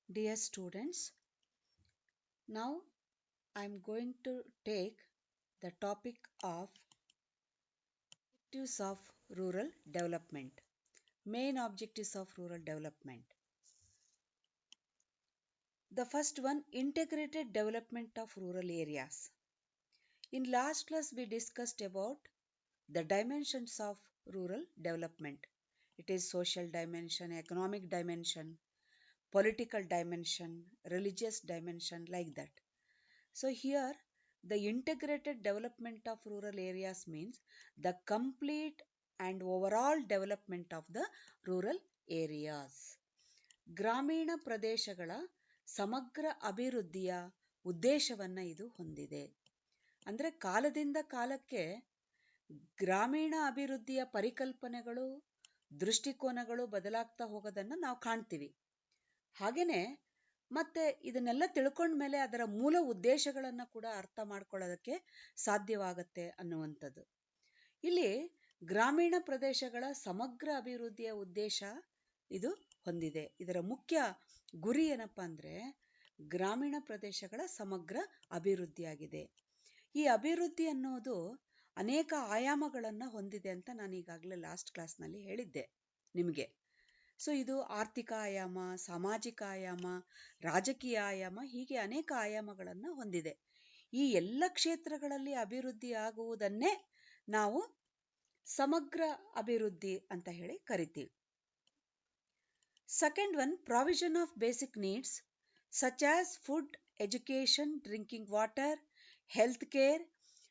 Dear students, now I am going to take the topic of objectives of rural development. Main objectives of rural development. The first one, integrated development of rural areas. In last class we discussed about the dimensions of rural development. It is social dimension, economic dimension, political dimension, religious dimension, like that. So here the integrated development of rural areas means the complete and overall development of the rural areas. ಗ್ರಾಮೀಣ ಪ್ರದೇಶಗಳ ಸಮಗ್ರ ಅಭಿವೃದ್ಧಿಯ ಉದ್ದೇಶವನ್ನ ಇದು ಹೊಂದಿದೆ. ಅಂದ್ರೆ ಕಾಲದಿಂದ ಕಾಲಕ್ಕೆ ಗ್ರಾಮೀಣ ಅಭಿವೃದ್ಧಿಯ ಪರಿಕಲ್ಪನೆಗಳು, ದೃಷ್ಟಿಕೋನಗಳು ಬದಲಾಗ್ತಾ ಹೋಗೋದನ್ನ ನಾವು ಕಾಣ್ತೀವಿ. ಹಾಗೇನೆ ಮತ್ತೆ ಇದನ್ನೆಲ್ಲ ತಿಳ್ಕೊಂಡ್ಮೇಲೆ ಅದರ ಮೂಲ ಉದ್ದೇಶಗಳನ್ನ ಕೂಡ ಅರ್ಥ ಮಾಡ್ಕೊಳ್ಳೋದಕ್ಕೆ ಸಾಧ್ಯವಾಗತ್ತೆ ಅನ್ನುವಂಥದ್ದು. ಇಲ್ಲಿ ಗ್ರಾಮೀಣ ಪ್ರದೇಶಗಳ ಸಮಗ್ರ ಅಭಿವೃದ್ಧಿಯ ಉದ್ದೇಶ ಇದು ಹೊಂದಿದೆ. ಇದರ ಮುಖ್ಯ ಗುರಿ ಏನಪ್ಪಾ ಅಂದ್ರೆ ಗ್ರಾಮೀಣ ಪ್ರದೇಶಗಳ ಸಮಗ್ರ ಅಭಿವೃದ್ಧಿಯಾಗಿದೆ. ಈ ಅಭಿವೃದ್ಧಿ ಅನ್ನೋದು ಅನೇಕ ಆಯಾಮಗಳನ್ನ ಹೊಂದಿದೆ ಅಂತ ನಾನು ಈಗಾಗಲೇ ಲಾಸ್ಟ್ ಕ್ಲಾಸ್ನಲ್ಲಿ ಹೇಳಿದ್ದೆ ನಿಮಗೆ. ಸೊ ಇದು ಆರ್ಥಿಕ ಆಯಾಮ, ಸಾಮಾಜಿಕ ಆಯಾಮ, ರಾಜಕೀಯ ಆಯಾಮ, ಹೀಗೆ ಅನೇಕ ಆಯಾಮಗಳನ್ನು ಹೊಂದಿದೆ. ಈ ಎಲ್ಲ ಕ್ಷೇತ್ರಗಳಲ್ಲಿ ಅಭಿವೃದ್ಧಿ ಆಗುವುದನ್ನೇ ನಾವು ಸಮಗ್ರ ಅಭಿವೃದ್ಧಿ ಅಂತ ಹೇಳಿ ಕರಿತೀವಿ. Second one, provision of basic needs such as food, education, drinking water, health care,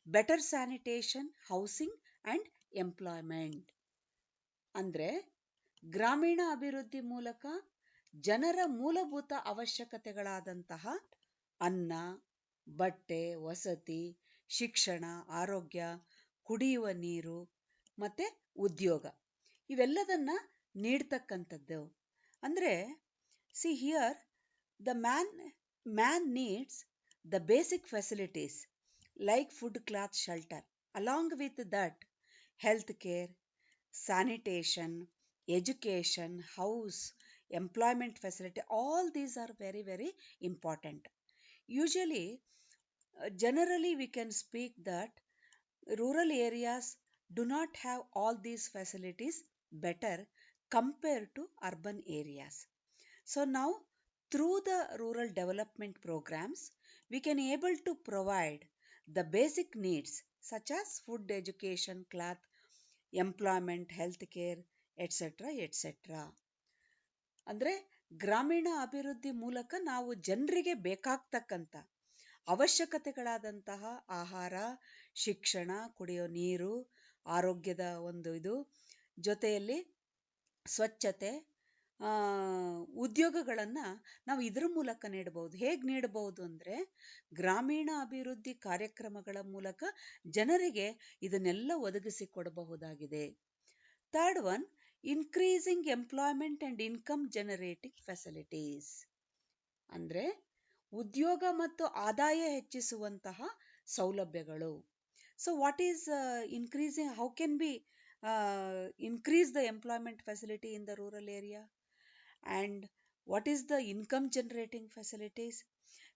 better sanitation, housing and employment. ಅಂದ್ರೆ ಗ್ರಾಮೀಣ ಅಭಿವೃದ್ಧಿ ಮೂಲಕ ಜನರ ಮೂಲಭೂತ ಅವಶ್ಯಕತೆಗಳಾದಂತಹ ಅನ್ನ, ಬಟ್ಟೆ, ವಸತಿ, ಶಿಕ್ಷಣ, ಆರೋಗ್ಯ, ಕುಡಿಯುವ ನೀರು ಮತ್ತೆ ಉದ್ಯೋಗ ಇವೆಲ್ಲದನ್ನ ನೀಡ್ತಕ್ಕಂಥದ್ದು. ಅಂದ್ರೆ see here the man needs the basic facilities like food, cloth, shelter. Along with that health care, sanitation, education, house, employment facility, all these are very, very important. Usually, generally we can speak that rural areas do not have all these facilities better compared to urban areas. So now, through the rural development programs, we can able to provide the basic needs such as food, education, cloth, employment, health care, et cetera et cetera. ಅಂದ್ರೆ ಗ್ರಾಮೀಣ ಅಭಿವೃದ್ಧಿ ಮೂಲಕ ನಾವು ಜನರಿಗೆ ಬೇಕಾಗ್ತಕ್ಕಂಥ ಅವಶ್ಯಕತೆಗಳಾದಂತಹ ಆಹಾರ, ಶಿಕ್ಷಣ, ಕುಡಿಯೋ ನೀರು, ಆರೋಗ್ಯದ ಇದು ಜೊತೆಯಲ್ಲಿ ಸ್ವಚ್ಛತೆ, ಉದ್ಯೋಗಗಳನ್ನ ನಾವು ಇದ್ರ ಮೂಲಕ ನೀಡಬಹುದು. ಹೇಗೆ ನೀಡಬಹುದು ಅಂದ್ರೆ ಗ್ರಾಮೀಣ ಅಭಿವೃದ್ಧಿ ಕಾರ್ಯಕ್ರಮಗಳ ಮೂಲಕ ಜನರಿಗೆ ಇದನ್ನೆಲ್ಲ ಒದಗಿಸಿಕೊಡಬಹುದಾಗಿದೆ. Third one, increasing employment and income generating facilities. ಅಂದ್ರೆ ಉದ್ಯೋಗ ಮತ್ತು ಆದಾಯ ಹೆಚ್ಚಿಸುವಂತಹ ಸೌಲಭ್ಯಗಳು. So what is increasing, how can be increase the employment facility in the rural area, and what is the income generating facilities?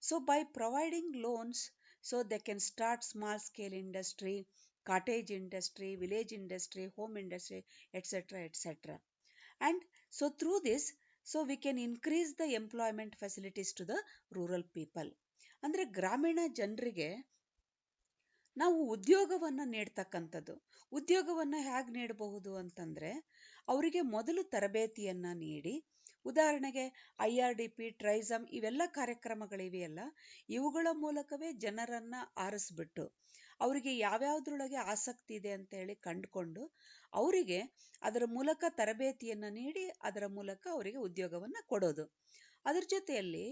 So by providing loans, so they can start small scale industry, cottage industry, village industry, home industry, etc, etc. And so through this, so we can increase the employment facilities to the rural people. ಅಂದ್ರೆ ಗ್ರಾಮೀಣ ಜನರಿಗೆ ನಾವು ಉದ್ಯೋಗವನ್ನ ನೀಡ್ತಕ್ಕಂಥದ್ದು. ಉದ್ಯೋಗವನ್ನ ಹೇಗೆ ನೀಡಬಹುದು ಅಂತಂದ್ರೆ ಅವರಿಗೆ ಮೊದಲು ತರಬೇತಿಯನ್ನ ನೀಡಿ, ಉದಾಹರಣೆಗೆ IRDP, ಟ್ರೈಸಮ್ ಇವೆಲ್ಲ ಕಾರ್ಯಕ್ರಮಗಳಿವೆಯಲ್ಲ, ಇವುಗಳ ಮೂಲಕವೇ ಜನರನ್ನ ಆರಿಸ್ಬಿಟ್ಟು ಅವರಿಗೆ ಯಾವ್ಯಾವ್ದ್ರೊಳಗೆ ಆಸಕ್ತಿ ಇದೆ ಅಂತ ಹೇಳಿ ಕಂಡುಕೊಂಡು ಅವರಿಗೆ ಅದರ ಮೂಲಕ ತರಬೇತಿಯನ್ನ ನೀಡಿ ಅದರ ಮೂಲಕ ಅವರಿಗೆ ಉದ್ಯೋಗವನ್ನ ಕೊಡೋದು. ಅದರ ಜೊತೆಯಲ್ಲಿ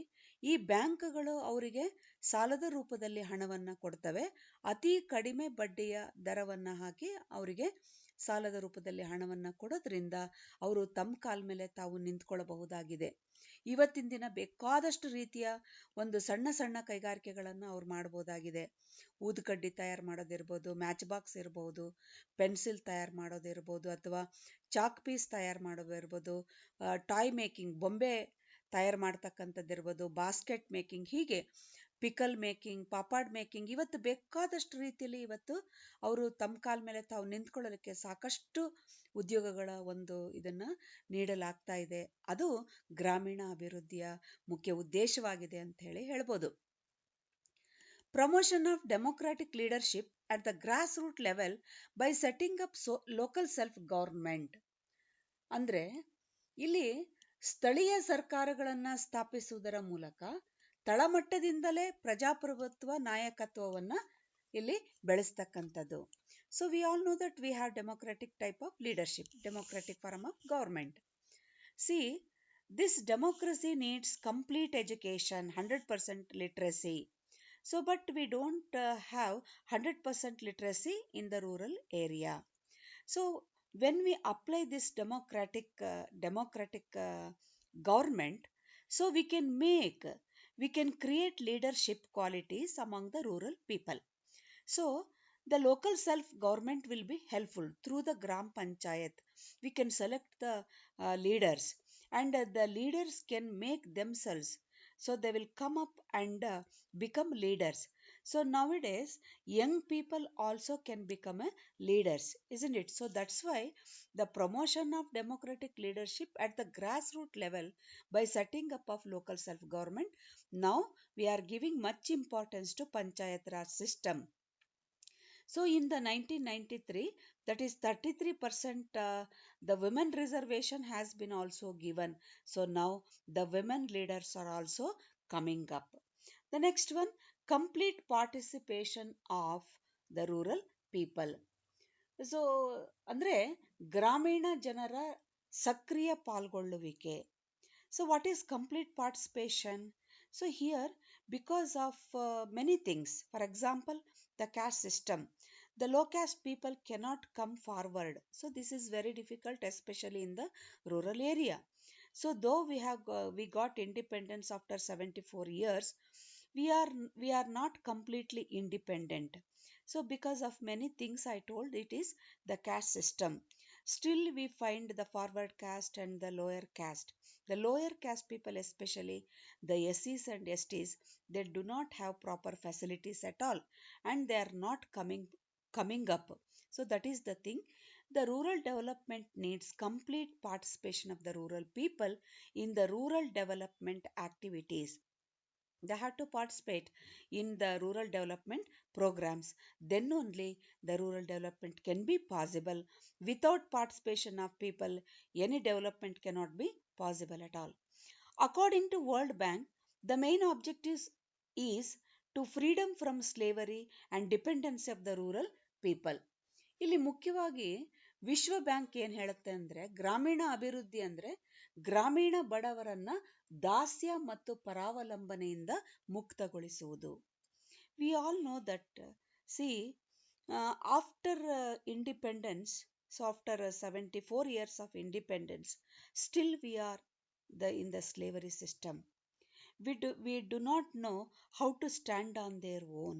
ಈ ಬ್ಯಾಂಕ್ಗಳು ಅವರಿಗೆ ಸಾಲದ ರೂಪದಲ್ಲಿ ಹಣವನ್ನ ಕೊಡ್ತವೆ. ಅತಿ ಕಡಿಮೆ ಬಡ್ಡಿಯ ದರವನ್ನ ಹಾಕಿ ಅವರಿಗೆ ಸಾಲದ ರೂಪದಲ್ಲಿ ಹಣವನ್ನ ಕೊಡೋದ್ರಿಂದ ಅವರು ತಮ್ಮ ಕಾಲ ಮೇಲೆ ತಾವು ನಿಂತ್ಕೊಳ್ಳಬಹುದಾಗಿದೆ. ಇವತ್ತಿನ ದಿನ ಬೇಕಾದಷ್ಟು ರೀತಿಯ ಸಣ್ಣ ಸಣ್ಣ ಕೈಗಾರಿಕೆಗಳನ್ನ ಅವ್ರು ಮಾಡಬಹುದಾಗಿದೆ. ಊದುಕಡ್ಡಿ ತಯಾರು ಮಾಡೋದಿರ್ಬೋದು, ಮ್ಯಾಚ್ ಬಾಕ್ಸ್ ಇರ್ಬೋದು, ಪೆನ್ಸಿಲ್ ತಯಾರು ಮಾಡೋದಿರ್ಬೋದು, ಅಥವಾ ಚಾಕ್ ಪೀಸ್ ತಯಾರು ಮಾಡೋದಿರ್ಬೋದು, ಟಾಯ್ ಮೇಕಿಂಗ್, ಬೊಂಬೆ ತಯಾರು ಮಾಡ್ತಕ್ಕಂಥದ್ದಿರ್ಬೋದು, ಬಾಸ್ಕೆಟ್ ಮೇಕಿಂಗ್, ಹೀಗೆ ಪಿಕಲ್ ಮೇಕಿಂಗ್, ಪಾಪಾಡ್ ಮೇಕಿಂಗ್, ಇವತ್ತು ಬೇಕಾದಷ್ಟು ರೀತಿಯಲ್ಲಿ ಇವತ್ತು ಅವರು ತಮ್ಮ ಕಾಲ ಮೇಲೆ ತಾವು ನಿಂತ್ಕೊಳ್ಳಲಿಕ್ಕೆ ಸಾಕಷ್ಟು ಉದ್ಯೋಗಗಳ ಒಂದು ಇದನ್ನ ನೀಡಲಾಗ್ತಾ ಇದೆ. ಅದು ಗ್ರಾಮೀಣ ಅಭಿವೃದ್ಧಿಯ ಮುಖ್ಯ ಉದ್ದೇಶವಾಗಿದೆ ಅಂತ ಹೇಳಿ ಹೇಳ್ಬೋದು. Promotion of democratic leadership at the grassroots level by setting up local self-government. ಅಂದ್ರೆ ಇಲ್ಲಿ ಸ್ಥಳೀಯ ಸರ್ಕಾರಗಳನ್ನ ಸ್ಥಾಪಿಸುವುದರ ಮೂಲಕ ತಳಮಟ್ಟದಿಂದಲೇ ಪ್ರಜಾಪ್ರಭುತ್ವ ನಾಯಕತ್ವವನ್ನ ಇಲ್ಲಿ ಬೆಳೆಸ್ತಕ್ಕಂಥದ್ದು. So we all know that we have democratic type of leadership, democratic form of government. See, this democracy needs complete education, 100% literacy. So, but we don't have 100% literacy in the rural area. So, when we apply this democratic government, so we can create leadership qualities among the rural people. So, the local self-government will be helpful through the Gram Panchayat. We can select the leaders, and the leaders can make themselves. So they will come up and become leaders. So nowadays, young people also can become leaders, isn't it? So that's why the promotion of democratic leadership at the grassroots level by setting up of local self-government. Now we are giving much importance to Panchayat Raj system. So in the 1993, that is 33%, the women reservation has been also given. So now the women leaders are also coming up. The next one, complete participation of the rural people. So ಅಂದ್ರೆ ಗ್ರಾಮೀಣ ಜನರ ಸಕ್ರಿಯ ಪಾಲ್ಗೊಳ್ಳುವಿಕೆ. So what is complete participation? So here, because of many things, for example, the caste system, the low caste people cannot come forward. So this is very difficult, especially in the rural area. So though we got independence after 74 years, we are not completely independent. So because of many things I told, it is the caste system. Still we find the forward caste and the lower caste. The lower caste people, especially the SCs and STs, they do not have proper facilities at all, and they are not coming up. So that is the thing. The rural development needs complete participation of the rural people in the rural development activities. They have to participate in the rural development programs. Then only the rural development can be possible. Without participation of people, any development cannot be possible at all. According to World Bank, the main objective is to freedom from slavery and dependency of the rural people. ಇಲ್ಲಿ ಮುಖ್ಯವಾಗಿ ವಿಶ್ವ bank ಏನ್ ಹೇಳುತ್ತೆ ಅಂದ್ರೆ, ಗ್ರಾಮೀಣ ಅಭಿವೃದ್ಧಿ ಅಂದ್ರೆ ಗ್ರಾಮೀಣ ಬಡವರನ್ನ ದಾಸ್ಯ ಮತ್ತು ಪರಾವಲಂಬನೆಯಿಂದ ಮುಕ್ತಗೊಳಿಸುವುದು. We all know that, see, after independence, so after 74 years of independence, still we are in the slavery system. We do not know how to stand on their own,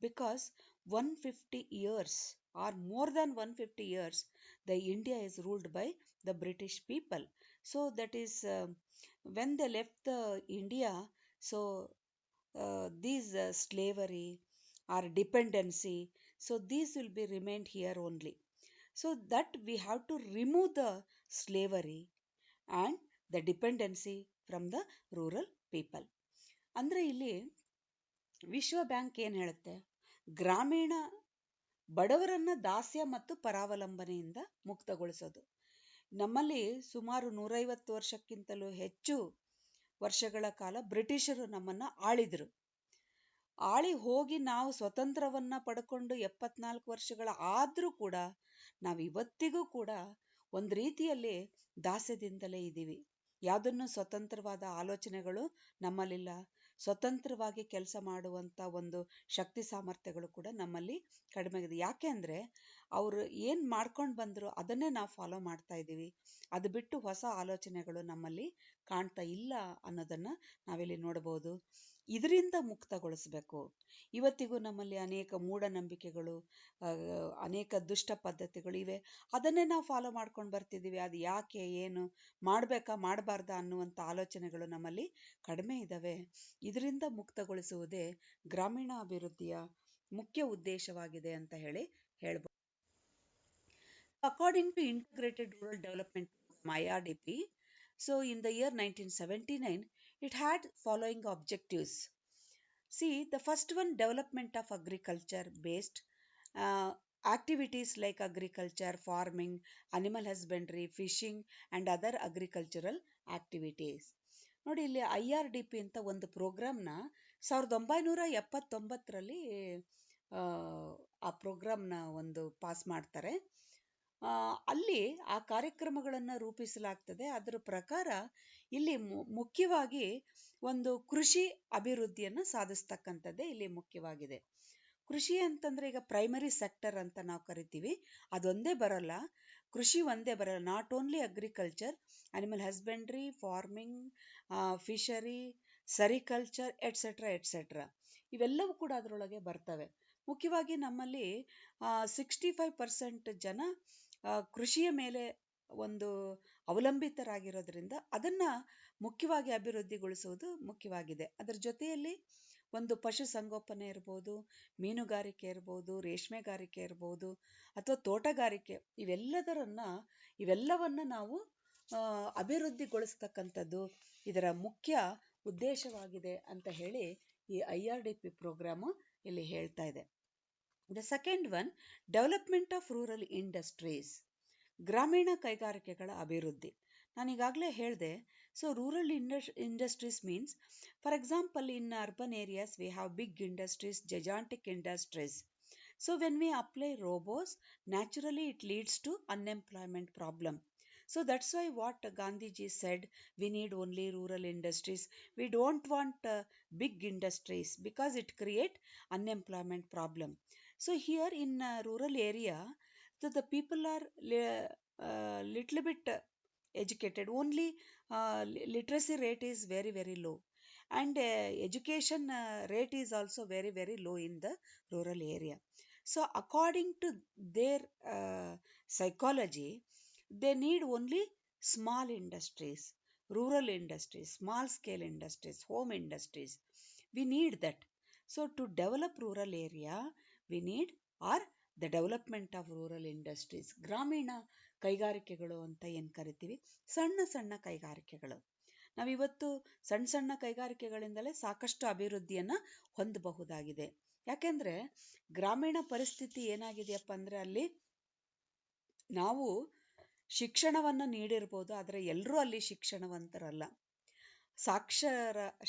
because 150 years or more than 150 years the India is ruled by the British people. So that is when they left the India, so these slavery or dependency, so these will be remained here only. So that we have to remove the slavery and the dependency from the rural people. ಅಂದ್ರೆ ಇಲ್ಲಿ ವಿಶ್ವ bank ಏನ್ ಹೇಳುತ್ತೆ, ಗ್ರಾಮೀಣ ಬಡವರನ್ನ ದಾಸ್ಯ ಮತ್ತು ಪರಾವಲಂಬನೆಯಿಂದ ಮುಕ್ತಗೊಳಿಸೋದು. ನಮ್ಮಲ್ಲಿ ಸುಮಾರು 150 ವರ್ಷಕ್ಕಿಂತಲೂ ಹೆಚ್ಚು ವರ್ಷಗಳ ಕಾಲ ಬ್ರಿಟಿಷರು ನಮ್ಮನ್ನ ಆಳಿದ್ರು. ಆಳಿ ಹೋಗಿ ನಾವು ಸ್ವತಂತ್ರವನ್ನ ಪಡ್ಕೊಂಡು 74 ವರ್ಷಗಳ ಆದ್ರೂ ಕೂಡ ನಾವು ಇವತ್ತಿಗೂ ಕೂಡ ಒಂದು ರೀತಿಯಲ್ಲಿ ದಾಸ್ಯದಿಂದಲೇ ಇದ್ದೀವಿ. ಯಾವುದನ್ನು ಸ್ವತಂತ್ರವಾದ ಆಲೋಚನೆಗಳು ನಮ್ಮಲ್ಲಿಲ್ಲ. ಸ್ವತಂತ್ರವಾಗಿ ಕೆಲಸ ಮಾಡುವಂತ ಒಂದು ಶಕ್ತಿ ಸಾಮರ್ಥ್ಯಗಳು ಕೂಡ ನಮ್ಮಲ್ಲಿ ಕಡಿಮೆ ಆಗಿದೆ. ಯಾಕೆ ಅಂದ್ರೆ ಅವರು ಏನು ಮಾಡ್ಕೊಂಡು ಬಂದ್ರು ಅದನ್ನೇ ನಾವು ಫಾಲೋ ಮಾಡ್ತಾ ಇದ್ದೀವಿ. ಅದು ಬಿಟ್ಟು ಹೊಸ ಆಲೋಚನೆಗಳು ನಮ್ಮಲ್ಲಿ ಕಾಣ್ತಾ ಇಲ್ಲ ಅನ್ನೋದನ್ನ ನಾವಿಲ್ಲಿ ನೋಡಬಹುದು. ಇದರಿಂದ ಮುಕ್ತಗೊಳಿಸ್ಬೇಕು. ಇವತ್ತಿಗೂ ನಮ್ಮಲ್ಲಿ ಅನೇಕ ಮೂಢನಂಬಿಕೆಗಳು, ಅನೇಕ ದುಷ್ಟ ಪದ್ಧತಿಗಳು ಇವೆ. ಅದನ್ನೇ ನಾವು ಫಾಲೋ ಮಾಡ್ಕೊಂಡು ಬರ್ತಿದ್ದೀವಿ. ಅದು ಯಾಕೆ, ಏನು ಮಾಡಬೇಕಾ ಮಾಡಬಾರ್ದಾ ಅನ್ನುವಂಥ ಆಲೋಚನೆಗಳು ನಮ್ಮಲ್ಲಿ ಕಡಿಮೆ ಇದ್ದಾವೆ. ಇದರಿಂದ ಮುಕ್ತಗೊಳಿಸುವುದೇ ಗ್ರಾಮೀಣ ಅಭಿವೃದ್ಧಿಯ ಮುಖ್ಯ ಉದ್ದೇಶವಾಗಿದೆ ಅಂತ ಹೇಳ್ಬೋದು. According to Integrated Rural Development Program IRDP, so in the year 1979, it had following objectives. See, the first one, development of agriculture based activities like agriculture, farming, animal husbandry, fishing and other agricultural activities. ನೋಡಿ, ಇಲ್ಲಿ IRDP ಅಂತ ಒಂದು ಪ್ರೋಗ್ರಾಮ್ನ 1979ರಲ್ಲಿ ಆ ಪ್ರೋಗ್ರಾಮ್ನ ಒಂದು pass ಮಾಡ್ತಾರೆ. ಅಲ್ಲಿ ಆ ಕಾರ್ಯಕ್ರಮಗಳನ್ನು ರೂಪಿಸಲಾಗ್ತದೆ. ಅದರ ಪ್ರಕಾರ ಇಲ್ಲಿ ಮುಖ್ಯವಾಗಿ ಒಂದು ಕೃಷಿ ಅಭಿವೃದ್ಧಿಯನ್ನು ಸಾಧಿಸ್ತಕ್ಕಂಥದ್ದೇ ಇಲ್ಲಿ ಮುಖ್ಯವಾಗಿದೆ. ಕೃಷಿ ಅಂತಂದ್ರೆ ಈಗ ಪ್ರೈಮರಿ ಸೆಕ್ಟರ್ ಅಂತ ನಾವು ಕರಿತೀವಿ, ಅದೊಂದೇ ಬರಲ್ಲ. ಕೃಷಿ ಒಂದೇ ಬರಲ್ಲ. Not only agriculture, animal husbandry, farming, fishery, sericulture et cetera et cetera, ಇವೆಲ್ಲವೂ ಕೂಡ ಅದರೊಳಗೆ ಬರ್ತವೆ. ಮುಖ್ಯವಾಗಿ ನಮ್ಮಲ್ಲಿ 65% ಜನ ಕೃಷಿಯ ಮೇಲೆ ಒಂದು ಅವಲಂಬಿತರಾಗಿರೋದ್ರಿಂದ ಅದನ್ನ ಮುಖ್ಯವಾಗಿ ಅಭಿವೃದ್ಧಿಗೊಳಿಸುವುದು ಮುಖ್ಯವಾಗಿದೆ. ಅದರ ಜೊತೆಯಲ್ಲಿ ಒಂದು ಪಶು ಸಂಗೋಪನೆ ಇರ್ಬೋದು, ಮೀನುಗಾರಿಕೆ ಇರ್ಬೋದು, ರೇಷ್ಮೆಗಾರಿಕೆ ಇರ್ಬೋದು, ಅಥವಾ ತೋಟಗಾರಿಕೆ, ಇವೆಲ್ಲವನ್ನ ನಾವು ಅಭಿವೃದ್ಧಿಗೊಳಿಸ್ತಕ್ಕಂಥದ್ದು ಇದರ ಮುಖ್ಯ ಉದ್ದೇಶವಾಗಿದೆ ಅಂತ ಹೇಳಿ ಈ IRDP ಪ್ರೋಗ್ರಾಮು ಇಲ್ಲಿ ಹೇಳ್ತಾ ಇದೆ. The second one, development of rural industries, ಗ್ರಾಮೀಣ ಕೈಗಾರಿಕೆಗಳ ಅಭಿವೃದ್ಧಿ. ನಾನೀಗಾಗಲೇ ಹೇಳಿದೆ. So rural industries means, for example, in urban areas we have big industries, gigantic industries. So when we apply robots, naturally it leads to unemployment problem. So that's why what Gandhiji said, we need only rural industries. We don't want big industries because it create unemployment problem. So here in rural area, so the people are little bit educated. Only literacy rate is very, very low. And education rate is also very, very low in the rural area. So according to their psychology, they need only small industries, rural industries, small scale industries, home industries. We need that. So to develop rural area, we need the development of rural industries. ಗ್ರಾಮೀಣ ಕೈಗಾರಿಕೆಗಳು ಅಂತ ಏನು ಕರಿತೀವಿ, ಸಣ್ಣ ಸಣ್ಣ ಕೈಗಾರಿಕೆಗಳು. ನಾವಿವತ್ತು ಸಣ್ಣ ಸಣ್ಣ ಕೈಗಾರಿಕೆಗಳಿಂದಲೇ ಸಾಕಷ್ಟು ಅಭಿವೃದ್ಧಿಯನ್ನ ಹೊಂದಬಹುದಾಗಿದೆ. ಯಾಕೆಂದ್ರೆ ಗ್ರಾಮೀಣ ಪರಿಸ್ಥಿತಿ ಏನಾಗಿದೆಯಪ್ಪ ಅಂದ್ರೆ, ಅಲ್ಲಿ ನಾವು ಶಿಕ್ಷಣವನ್ನು ನೀಡಿರ್ಬೋದು, ಆದರೆ ಎಲ್ಲರೂ ಅಲ್ಲಿ ಶಿಕ್ಷಣವಂತರಲ್ಲ,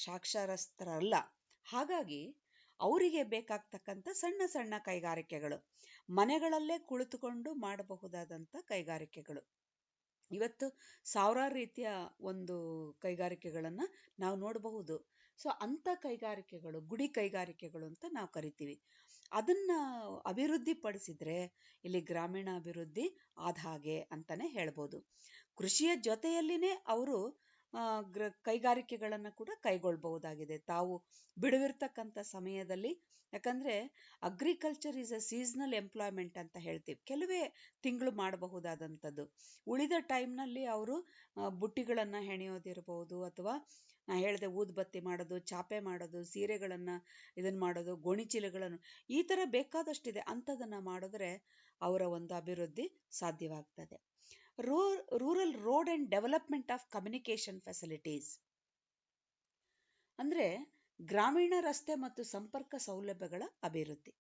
ಸಾಕ್ಷರಸ್ಥರಲ್ಲ. ಹಾಗಾಗಿ ಅವರಿಗೆ ಬೇಕಾಗ್ತಕ್ಕಂಥ ಸಣ್ಣ ಸಣ್ಣ ಕೈಗಾರಿಕೆಗಳು, ಮನೆಗಳಲ್ಲೇ ಕುಳಿತುಕೊಂಡು ಮಾಡಬಹುದಾದಂಥ ಕೈಗಾರಿಕೆಗಳು, ಇವತ್ತು ಸಾವಿರಾರು ರೀತಿಯ ಒಂದು ಕೈಗಾರಿಕೆಗಳನ್ನ ನಾವು ನೋಡಬಹುದು. ಸೊ ಅಂಥ ಕೈಗಾರಿಕೆಗಳು ಗುಡಿ ಕೈಗಾರಿಕೆಗಳು ಅಂತ ನಾವು ಕರಿತೀವಿ. ಅದನ್ನ ಅಭಿವೃದ್ಧಿ ಪಡಿಸಿದ್ರೆ ಇಲ್ಲಿ ಗ್ರಾಮೀಣ ಅಭಿವೃದ್ಧಿ ಆದ ಹಾಗೆ ಅಂತಾನೆ ಹೇಳ್ಬೋದು. ಕೃಷಿಯ ಜೊತೆಯಲ್ಲಿನೇ ಅವರು ಕೈಗಾರಿಕೆಗಳನ್ನು ಕೂಡ ಕೈಗೊಳ್ಳಬಹುದಾಗಿದೆ ತಾವು ಬಿಡುವಿರ್ತಕ್ಕಂಥ ಸಮಯದಲ್ಲಿ. ಯಾಕಂದ್ರೆ agriculture is a seasonal employment ಅಂತ ಹೇಳ್ತೀವಿ. ಕೆಲವೇ ತಿಂಗಳು ಮಾಡಬಹುದಾದಂಥದ್ದು. ಉಳಿದ ಟೈಮ್ನಲ್ಲಿ ಅವರು ಬುಟ್ಟಿಗಳನ್ನು ಹೆಣೆಯೋದಿರ್ಬೋದು, ಅಥವಾ ನಾ ಹೇಳಿದೆ ಊದ್ಬತ್ತಿ ಮಾಡೋದು, ಚಾಪೆ ಮಾಡೋದು, ಸೀರೆಗಳನ್ನು ಇದನ್ನು ಮಾಡೋದು, ಗೋಣಿಚೀಲಗಳನ್ನು, ಈ ಥರ ಬೇಕಾದಷ್ಟಿದೆ. ಅಂಥದನ್ನು ಮಾಡಿದ್ರೆ ಅವರ ಒಂದು ಅಭಿವೃದ್ಧಿ ಸಾಧ್ಯವಾಗ್ತದೆ. Rural road and development of communication facilities ಅಂದ್ರೆ ಗ್ರಾಮೀಣ ರಸ್ತೆ ಮತ್ತು ಸಂಪರ್ಕ ಸೌಲಭ್ಯಗಳ ಅಭಿವೃದ್ಧಿ.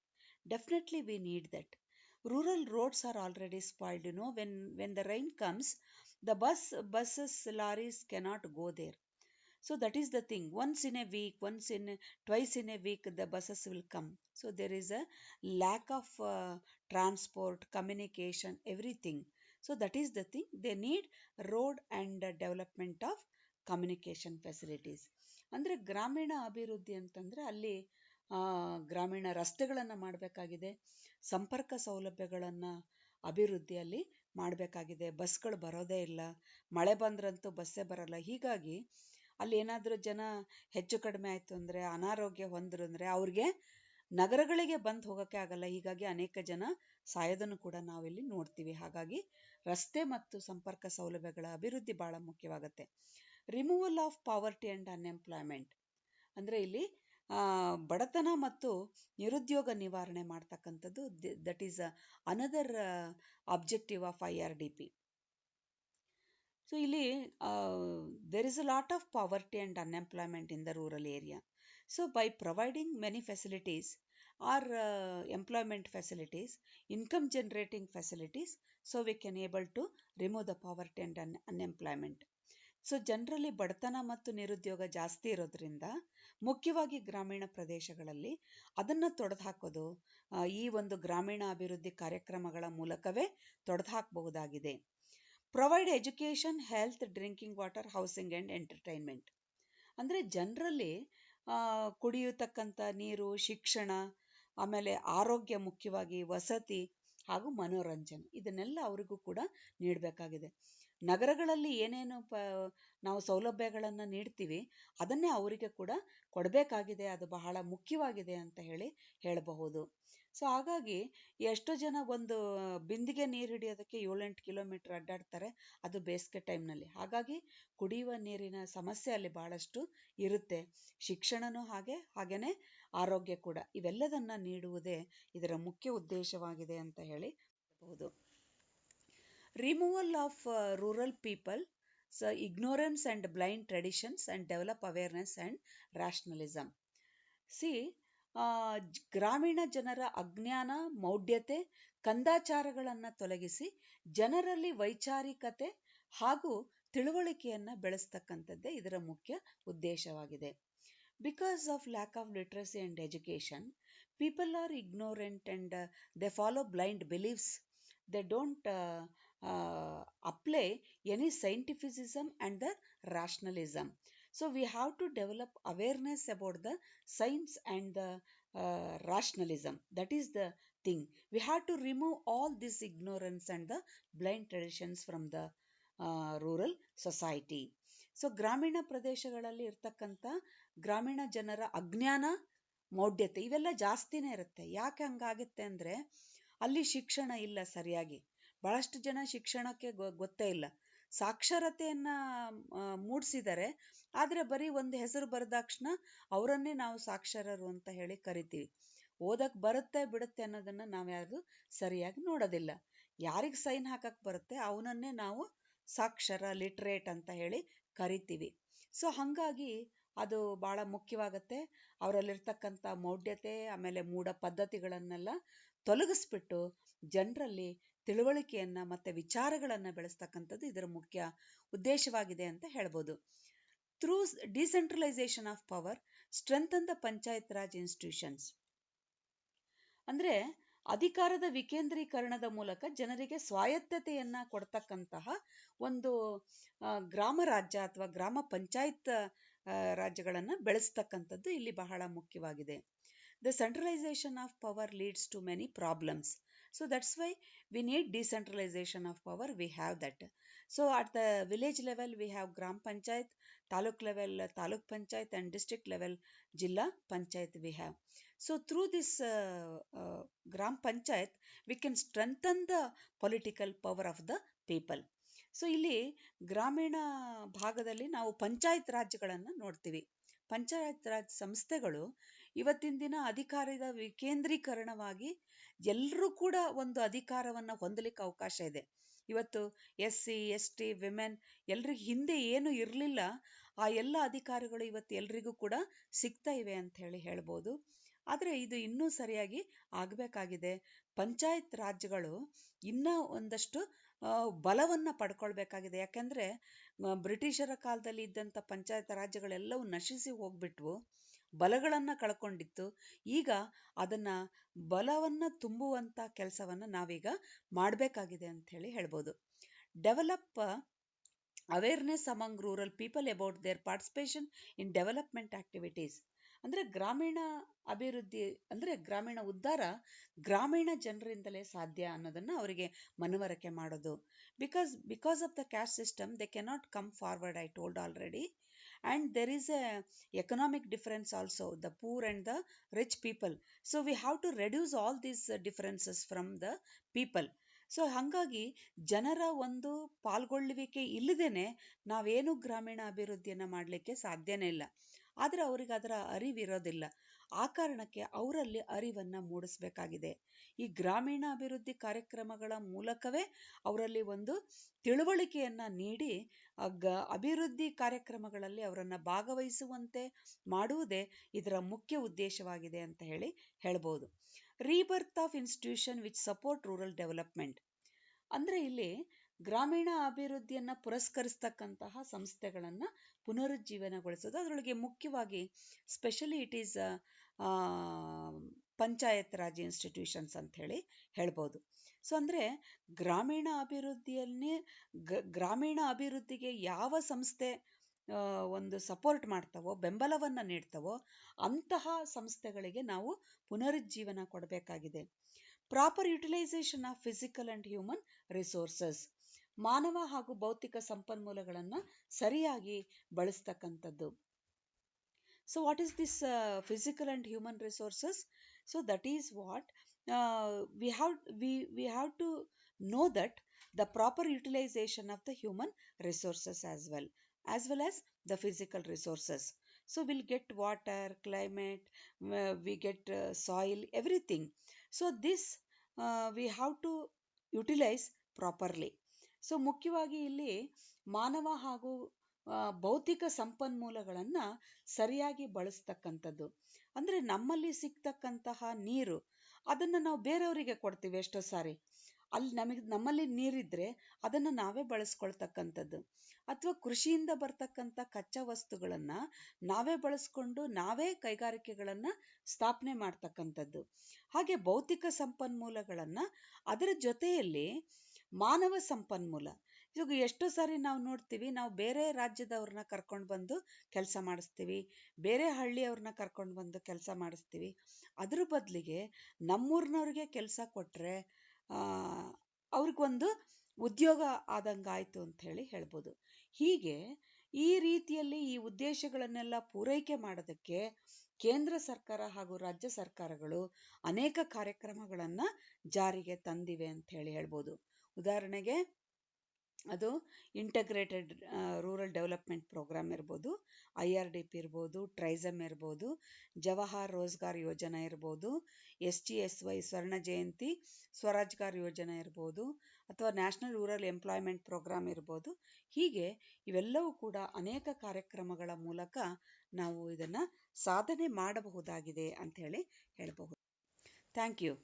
Definitely we need that. Rural roads are already spoiled. When the rain comes, the buses, lorries cannot go there. So that is the thing. Twice in a week, the buses will come. So there is a lack of transport, communication, everything. So that is the thing. They need road and development of communication facilities. ಅಂದ್ರೆ ಗ್ರಾಮೀಣ ಅಭಿವೃದ್ಧಿ ಅಂತಂದ್ರೆ ಅಲ್ಲಿ ಗ್ರಾಮೀಣ ರಸ್ತೆಗಳನ್ನು ಮಾಡಬೇಕಾಗಿದೆ, ಸಂಪರ್ಕ ಸೌಲಭ್ಯಗಳನ್ನು ಅಭಿವೃದ್ಧಿಯಲ್ಲಿ ಮಾಡಬೇಕಾಗಿದೆ. ಬಸ್ಗಳು ಬರೋದೇ ಇಲ್ಲ, ಮಳೆ ಬಂದ್ರಂತೂ ಬಸ್ಸೇ ಬರಲ್ಲ. ಹೀಗಾಗಿ ಅಲ್ಲಿ ಏನಾದರೂ ಜನ ಹೆಚ್ಚು ಕಡಿಮೆ ಆಯಿತು ಅಂದರೆ, ಅನಾರೋಗ್ಯ ಹೊಂದ್ರು ಅಂದರೆ ಅವ್ರಿಗೆ ನಗರಗಳಿಗೆ ಬಂದು ಹೋಗೋಕ್ಕೆ ಆಗಲ್ಲ. ಹೀಗಾಗಿ ಅನೇಕ ಜನ ಸಾಯೋದನ್ನು ಕೂಡ ನಾವಿಲ್ಲಿ ನೋಡ್ತೀವಿ. ಹಾಗಾಗಿ ರಸ್ತೆ ಮತ್ತು ಸಂಪರ್ಕ ಸೌಲಭ್ಯಗಳ ಅಭಿವೃದ್ಧಿ ಬಹಳ ಮುಖ್ಯವಾಗುತ್ತೆ. Removal of poverty and unemployment ಅಂದರೆ ಇಲ್ಲಿ ಬಡತನ ಮತ್ತು ನಿರುದ್ಯೋಗ ನಿವಾರಣೆ ಮಾಡ್ತಕ್ಕಂಥದ್ದು. That is another objective of IRDP. So ಇಲ್ಲಿ there is a lot of poverty and unemployment in the rural area. So by providing many facilities or employment facilities, income generating facilities, so we can able to remove the poverty and unemployment. So ಜನರಲ್ಲಿ ಬಡತನ ಮತ್ತು ನಿರುದ್ಯೋಗ ಜಾಸ್ತಿ ಇರೋದ್ರಿಂದ ಮುಖ್ಯವಾಗಿ ಗ್ರಾಮೀಣ ಪ್ರದೇಶಗಳಲ್ಲಿ ಅದನ್ನು ತೊಡೆದು ಹಾಕೋದು ಈ ಒಂದು ಗ್ರಾಮೀಣ ಅಭಿವೃದ್ಧಿ ಕಾರ್ಯಕ್ರಮಗಳ ಮೂಲಕವೇ ತೊಡೆದು ಹಾಕಬಹುದಾಗಿದೆ. Provide education, health, drinking water, housing and entertainment ಅಂದರೆ ಜನರಲ್ಲಿ ಕುಡಿಯತಕ್ಕಂಥ ನೀರು, ಶಿಕ್ಷಣ, ಆಮೇಲೆ ಆರೋಗ್ಯ, ಮುಖ್ಯವಾಗಿ ವಸತಿ ಹಾಗೂ ಮನೋರಂಜನೆ ಇದನ್ನೆಲ್ಲ ಅವರಿಗೂ ಕೂಡ ನೀಡಬೇಕಾಗಿದೆ. ನಗರಗಳಲ್ಲಿ ಏನೇನು ನಾವು ಸೌಲಭ್ಯಗಳನ್ನು ನೀಡ್ತೀವಿ ಅದನ್ನೇ ಅವರಿಗೆ ಕೂಡ ಕೊಡಬೇಕಾಗಿದೆ. ಅದು ಬಹಳ ಮುಖ್ಯವಾಗಿದೆ ಅಂತ ಹೇಳಬಹುದು. ಸೊ ಹಾಗಾಗಿ ಎಷ್ಟೋ ಜನ ಒಂದು ಬಿಂದಿಗೆ ನೀರು ಹಿಡಿಯೋದಕ್ಕೆ 7-8 ಕಿಲೋಮೀಟರ್ ಅಡ್ಡಾಡ್ತಾರೆ, ಅದು ಬೇಸಿಗೆ ಟೈಮ್ನಲ್ಲಿ. ಹಾಗಾಗಿ ಕುಡಿಯುವ ನೀರಿನ ಸಮಸ್ಯೆ ಅಲ್ಲಿ ಬಹಳಷ್ಟು ಇರುತ್ತೆ. ಶಿಕ್ಷಣನೂ ಹಾಗೇನೆ ಆರೋಗ್ಯ ಕೂಡ, ಇವೆಲ್ಲದನ್ನ ನೀಡುವುದೇ ಇದರ ಮುಖ್ಯ ಉದ್ದೇಶವಾಗಿದೆ ಅಂತ ಹೇಳಬಹುದು. Removal of rural people ignorance and blind traditions and develop awareness and rationalism. ಗ್ರಾಮೀಣ ಜನರ ಅಜ್ಞಾನ, ಮೌಢ್ಯತೆ, ಕಂದಾಚಾರಗಳನ್ನು ತೊಲಗಿಸಿ ಜನರಲ್ಲಿ ವೈಚಾರಿಕತೆ ಹಾಗೂ ತಿಳುವಳಿಕೆಯನ್ನು ಬೆಳೆಸ್ತಕ್ಕಂಥದ್ದೇ ಇದರ ಮುಖ್ಯ ಉದ್ದೇಶವಾಗಿದೆ. Because of lack of literacy and education, people are ignorant and they follow blind beliefs. They don't apply any scientificism and the rationalism. So we have to develop awareness about the science and the rationalism. That is the thing. We have to remove all this ignorance and the blind traditions from the rural society. So ಗ್ರಾಮೀಣ ಪ್ರದೇಶಗಳಲ್ಲಿ ಇರ್ತಕ್ಕಂಥ ಗ್ರಾಮೀಣ ಜನರ ಅಜ್ಞಾನ, ಮೌಢ್ಯತೆ ಇವೆಲ್ಲ ಜಾಸ್ತಿನೇ ಇರುತ್ತೆ. ಯಾಕೆ ಹಂಗಾಗುತ್ತೆ ಅಂದರೆ ಅಲ್ಲಿ ಶಿಕ್ಷಣ ಇಲ್ಲ ಸರಿಯಾಗಿ. ಬಹಳಷ್ಟು ಜನ ಶಿಕ್ಷಣಕ್ಕೆ ಗೊತ್ತೇ ಇಲ್ಲ. ಸಾಕ್ಷರತೆಯನ್ನು ಮೂಡಿಸಿದ್ದಾರೆ, ಆದರೆ ಬರೀ ಒಂದು ಹೆಸರು ಬರೆದಾಕ್ಷಣ ಅವರನ್ನೇ ನಾವು ಸಾಕ್ಷರರು ಅಂತ ಹೇಳಿ ಕರಿತೀವಿ. ಓದಕ್ಕೆ ಬರುತ್ತೆ ಬಿಡುತ್ತೆ ಅನ್ನೋದನ್ನು ನಾವು ಯಾರು ಸರಿಯಾಗಿ ನೋಡೋದಿಲ್ಲ. ಯಾರಿಗೆ ಸೈನ್ ಹಾಕಕ್ಕೆ ಬರುತ್ತೆ ಅವನನ್ನೇ ನಾವು ಸಾಕ್ಷರ, ಲಿಟ್ರೇಟ್ ಅಂತ ಹೇಳಿ ಕರಿತೀವಿ. ಸೊ ಹಾಗಾಗಿ ಅದು ಭಾಳ ಮುಖ್ಯವಾಗುತ್ತೆ. ಅವರಲ್ಲಿರ್ತಕ್ಕಂಥ ಮೌಢ್ಯತೆ, ಆಮೇಲೆ ಮೂಢ ಪದ್ಧತಿಗಳನ್ನೆಲ್ಲ ತೊಲಗಿಸ್ಬಿಟ್ಟು ಜನರಲ್ಲಿ ತಿಳುವಳಿಕೆಯನ್ನು ಮತ್ತು ವಿಚಾರಗಳನ್ನು ಬೆಳೆಸ್ತಕ್ಕಂಥದ್ದು ಇದರ ಮುಖ್ಯ ಉದ್ದೇಶವಾಗಿದೆ ಅಂತ ಹೇಳ್ಬೋದು. Through decentralisation of power, strengthen the panchayat raj institutions ಅಂದರೆ ಅಧಿಕಾರದ ವಿಕೇಂದ್ರೀಕರಣದ ಮೂಲಕ ಜನರಿಗೆ ಸ್ವಾಯತ್ತತೆಯನ್ನು ಕೊಡ್ತಕ್ಕಂತಹ ಒಂದು ಗ್ರಾಮ ರಾಜ್ಯ ಅಥವಾ ಗ್ರಾಮ ಪಂಚಾಯತ್ ರಾಜ್ಯಗಳನ್ನು ಬೆಳೆಸ್ತಕ್ಕಂಥದ್ದು ಇಲ್ಲಿ ಬಹಳ ಮುಖ್ಯವಾಗಿದೆ. The centralization of power leads to many problems. So that's why we need decentralization of power. We have that. So at the village level we have Gram Panchayat, Taluk level Taluk Panchayat, and district level Jilla Panchayat we have. So through this Gram Panchayat we can strengthen the political power of the people. So ಇಲ್ಲಿ ಗ್ರಾಮೀಣ ಭಾಗದಲ್ಲಿ ನಾವು ಪಂಚಾಯತ್ ರಾಜ್ಗಳನ್ನು ನೋಡ್ತೀವಿ. ಪಂಚಾಯತ್ ರಾಜ್ ಸಂಸ್ಥೆಗಳು ಇವತ್ತಿನ ದಿನ ಅಧಿಕಾರದ ವಿಕೇಂದ್ರೀಕರಣವಾಗಿ ಎಲ್ಲರೂ ಕೂಡ ಒಂದು ಅಧಿಕಾರವನ್ನು ಹೊಂದಲಿಕ್ಕೆ ಅವಕಾಶ ಇದೆ. ಇವತ್ತು SC, ST, ವಿಮೆನ್ ಎಲ್ರಿಗೂ ಹಿಂದೆ ಏನು ಇರಲಿಲ್ಲ, ಆ ಎಲ್ಲ ಅಧಿಕಾರಗಳು ಇವತ್ತು ಎಲ್ರಿಗೂ ಕೂಡ ಸಿಗ್ತಾ ಇವೆ ಅಂತ ಹೇಳ್ಬೋದು. ಆದರೆ ಇದು ಇನ್ನೂ ಸರಿಯಾಗಿ ಆಗಬೇಕಾಗಿದೆ. ಪಂಚಾಯತ್ ರಾಜ್ಗಳು ಇನ್ನೂ ಒಂದಷ್ಟು ಬಲವನ್ನು ಪಡ್ಕೊಳ್ಬೇಕಾಗಿದೆ. ಯಾಕೆಂದರೆ ಬ್ರಿಟಿಷರ ಕಾಲದಲ್ಲಿ ಇದ್ದಂಥ ಪಂಚಾಯತ್ ರಾಜ್ಯಗಳೆಲ್ಲವೂ ನಶಿಸಿ ಹೋಗ್ಬಿಟ್ವು, ಬಲಗಳನ್ನು ಕಳ್ಕೊಂಡಿತ್ತು. ಈಗ ಅದನ್ನು ಬಲವನ್ನು ತುಂಬುವಂಥ ಕೆಲಸವನ್ನು ನಾವೀಗ ಮಾಡಬೇಕಾಗಿದೆ ಅಂತ ಹೇಳ್ಬೋದು. Develop awareness among rural people about there participation in development activities ಅಂದ್ರೆ ಗ್ರಾಮೀಣ ಅಭಿವೃದ್ಧಿ ಅಂದ್ರೆ ಗ್ರಾಮೀಣ ಉದ್ಧಾರ ಗ್ರಾಮೀಣ ಜನರಿಂದಲೇ ಸಾಧ್ಯ ಅನ್ನೋದನ್ನ ಅವರಿಗೆ ಮನವರಿಕೆ ಮಾಡೋದು. Because of the caste system they cannot come forward, I told already. And there is a economic difference also, the poor and the rich people. So we have to reduce all these differences from the people. So ಹಾಗಾಗಿ ಜನರ ಒಂದು ಪಾಲ್ಗೊಳ್ಳುವಿಕೆ ಇಲ್ಲದೇನೆ ನಾವೇನು ಗ್ರಾಮೀಣ ಅಭಿವೃದ್ಧಿಯನ್ನ ಮಾಡಲಿಕ್ಕೆ ಸಾಧ್ಯನೇ ಇಲ್ಲ. ಆದ್ರೆ ಅವ್ರಿಗೆ ಅದರ ಅರಿವಿರೋದಿಲ್ಲ. ಆ ಕಾರಣಕ್ಕೆ ಅವರಲ್ಲಿ ಅರಿವನ್ನ ಮೂಡಿಸ್ಬೇಕಾಗಿದೆ. ಈ ಗ್ರಾಮೀಣ ಅಭಿವೃದ್ಧಿ ಕಾರ್ಯಕ್ರಮಗಳ ಮೂಲಕವೇ ಅವರಲ್ಲಿ ಒಂದು ತಿಳುವಳಿಕೆಯನ್ನ ನೀಡಿ ಅಭಿವೃದ್ಧಿ ಕಾರ್ಯಕ್ರಮಗಳಲ್ಲಿ ಅವರನ್ನ ಭಾಗವಹಿಸುವಂತೆ ಮಾಡುವುದೇ ಇದರ ಮುಖ್ಯ ಉದ್ದೇಶವಾಗಿದೆ ಅಂತ ಹೇಳ್ಬೋದು. Rebirth of institution which support rural development ಅಂದ್ರೆ ಇಲ್ಲಿ ಗ್ರಾಮೀಣ ಅಭಿವೃದ್ಧಿಯನ್ನ ಪುರಸ್ಕರಿಸ್ತಕ್ಕಂತಹ ಸಂಸ್ಥೆಗಳನ್ನ ಪುನರುಜ್ಜೀವನಗೊಳಿಸೋದು. ಅದರೊಳಗೆ ಮುಖ್ಯವಾಗಿ specially it is panchayat raj institutions ಅಂತ ಹೇಳ್ಬೋದು. ಸೊ ಅಂದ್ರೆ ಗ್ರಾಮೀಣ ಅಭಿವೃದ್ಧಿಗೆ ಯಾವ ಸಂಸ್ಥೆ ಒಂದು ಸಪೋರ್ಟ್ ಮಾಡ್ತಾವೋ, ಬೆಂಬಲವನ್ನ ನೀಡ್ತಾವೋ ಅಂತಹ ಸಂಸ್ಥೆಗಳಿಗೆ ನಾವು ಪುನರುಜ್ಜೀವನ ಕೊಡಬೇಕಾಗಿದೆ. Proper utilisation of physical and human resources, ಮಾನವ ಹಾಗೂ ಭೌತಿಕ ಸಂಪನ್ಮೂಲಗಳನ್ನ ಸರಿಯಾಗಿ ಬಳಸ್ತಕ್ಕಂಥದ್ದು. So what is this physical and human resources? So that is what we have to know, that the proper utilization of the human resources as well as the physical resources. So we'll get water, climate, we get soil, everything. So this we have to utilize properly. So ಮುಖ್ಯವಾಗಿ ಇಲ್ಲಿ ಮಾನವ ಹಾಗೂ ಭೌತಿಕ ಸಂಪನ್ಮೂಲಗಳನ್ನ ಸರಿಯಾಗಿ ಬಳಸ್ತಕ್ಕಂಥದ್ದು. ಅಂದ್ರೆ ನಮ್ಮಲ್ಲಿ ಸಿಗ್ತಕ್ಕಂತಹ ನೀರು ಅದನ್ನ ನಾವು ಬೇರೆಯವರಿಗೆ ಕೊಡ್ತೀವಿ ಎಷ್ಟೋ ಸಾರಿ. ನಮ್ಮಲ್ಲಿ ನೀರಿದ್ರೆ ಅದನ್ನ ನಾವೇ ಬಳಸ್ಕೊಳ್ತಕ್ಕಂಥದ್ದು, ಅಥವಾ ಕೃಷಿಯಿಂದ ಬರ್ತಕ್ಕಂಥ ಕಚ್ಚಾ ವಸ್ತುಗಳನ್ನ ನಾವೇ ಬಳಸ್ಕೊಂಡು ನಾವೇ ಕೈಗಾರಿಕೆಗಳನ್ನ ಸ್ಥಾಪನೆ ಮಾಡ್ತಕ್ಕಂಥದ್ದು. ಹಾಗೆ ಭೌತಿಕ ಸಂಪನ್ಮೂಲಗಳನ್ನ ಅದರ ಜೊತೆಯಲ್ಲಿ ಮಾನವ ಸಂಪನ್ಮೂಲ. ಇವಾಗ ಎಷ್ಟೋ ಸಾರಿ ನಾವು ನೋಡ್ತೀವಿ, ನಾವು ಬೇರೆ ರಾಜ್ಯದವ್ರನ್ನ ಕರ್ಕೊಂಡು ಬಂದು ಕೆಲಸ ಮಾಡಿಸ್ತೀವಿ, ಬೇರೆ ಹಳ್ಳಿಯವ್ರನ್ನ ಕರ್ಕೊಂಡು ಬಂದು ಕೆಲಸ ಮಾಡಿಸ್ತೀವಿ. ಅದ್ರ ಬದಲಿಗೆ ನಮ್ಮೂರ್ನವ್ರಿಗೆ ಕೆಲಸ ಕೊಟ್ರೆ ಅವ್ರಿಗೊಂದು ಉದ್ಯೋಗ ಆದಂಗಾಯ್ತು ಅಂತ ಹೇಳ್ಬೋದು. ಹೀಗೆ ಈ ರೀತಿಯಲ್ಲಿ ಈ ಉದ್ದೇಶಗಳನ್ನೆಲ್ಲ ಪೂರೈಕೆ ಮಾಡೋದಕ್ಕೆ ಕೇಂದ್ರ ಸರ್ಕಾರ ಹಾಗೂ ರಾಜ್ಯ ಸರ್ಕಾರಗಳು ಅನೇಕ ಕಾರ್ಯಕ್ರಮಗಳನ್ನ ಜಾರಿಗೆ ತಂದಿವೆ ಅಂತ ಹೇಳ್ಬೋದು. ಉದಾಹರಣೆಗೆ ಅದು ಇಂಟಗ್ರೇಟೆಡ್ ರೂರಲ್ ಡೆವಲಪ್ಮೆಂಟ್ ಪ್ರೋಗ್ರಾಮ್ ಇರ್ಬೋದು, IRDP ಇರ್ಬೋದು, ಟ್ರೈಸಮ್ ಇರ್ಬೋದು, ಜವಾಹರ್ ರೋಜ್ಗಾರ್ ಯೋಜನಾ ಇರ್ಬೋದು, SGSY ಸ್ವರ್ಣ ಜಯಂತಿ ಸ್ವರಾಜ್ಗಾರ್ ಯೋಜನಾ ಇರ್ಬೋದು, ಅಥವಾ ನ್ಯಾಷನಲ್ ರೂರಲ್ ಎಂಪ್ಲಾಯ್ಮೆಂಟ್ ಪ್ರೋಗ್ರಾಮ್ ಇರ್ಬೋದು. ಹೀಗೆ ಇವೆಲ್ಲವೂ ಕೂಡ ಅನೇಕ ಕಾರ್ಯಕ್ರಮಗಳ ಮೂಲಕ ನಾವು ಇದನ್ನ ಸಾಧನೆ ಮಾಡಬಹುದಾಗಿದೆ ಅಂತ ಹೇಳ್ಬಹುದು. Thank you.